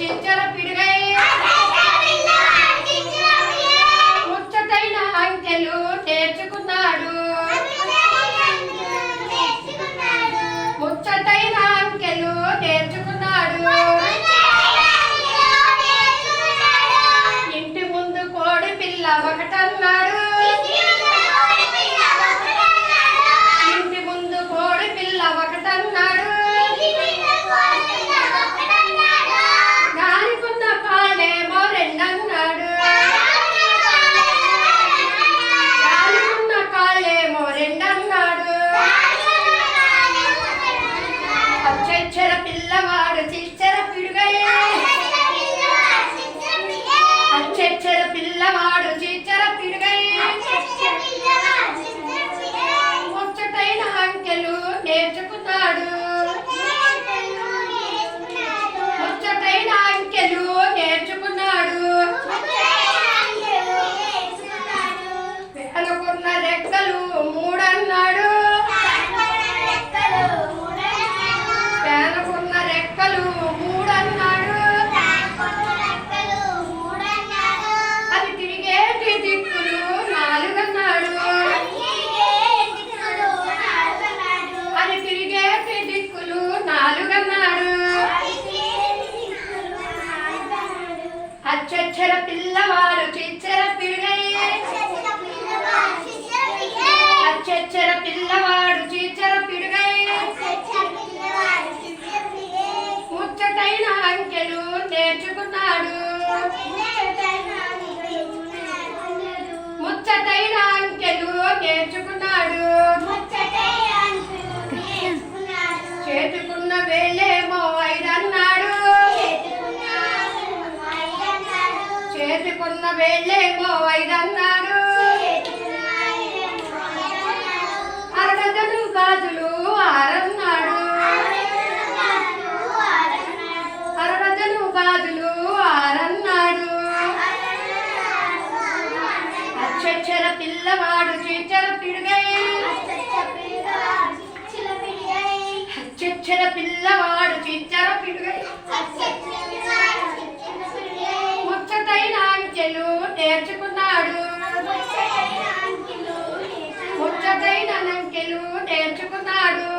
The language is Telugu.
చిచ్చర పిడుగై ముచ్చటైన అంకెలు నేర్చుకున్నాడు ముచ్చటైన అంకెలు నేర్చుకున్నాడు ఇంటి ముందు కోడి పిల్ల ఒకటన్నాడు ఇంటి ముందు కోడి పిల్ల ఒకటన్నాడు దానికున్న కాళ్ళేమో రెండన్నాడు దానికున్న కాళ్ళేమో రెండన్నాడు అచ్చర పిల్లవాడు చిచ్చర పిడుగై అచ్చర పిల్లవాడు చిచ్చర పిడుగై ముచ్చటైన అంకెలు నేర్చుకున్నాడు ముచ్చటైన అంకెలు నేర్చుకున్నాడు అనుకున్న రెక్కలు మూడన్నాడు పేనుకున్న రెక్కలు మూడన్నాడు అది తిరిగేటి దిక్కులు నాలుగన్నాడు అది తిరిగేటి దిక్కులు నాలుగన్నాడు అచ్చర పిల్లవాడు చిచ్చర పిడుగై అచ్చర పిల్లవాడు చిచ్చర పిడుగై ముచ్చటైన అంకెలు నేర్చుకున్నాడు ముచ్చటైన అంకెలు నేర్చుకున్నాడు చేతుకున్న వేళ్ళేమో ఐదన్నాడు చేతుకున్న వేళ్ళేమో ఐదన్నాడు అరడజను గాజులు ఆరన్నాడు అరడజను గాజులు ఆరన్నాడు అచ్చర పిల్లవాడు చిచ్చర పిడుగై అచ్చర పిల్లవాడు చిచ్చర పిడుగై ముచ్చటైన అంకెలు నేర్చుకున్నాడు ముచ్చటైన అంకెలు నేర్చుకున్నాడు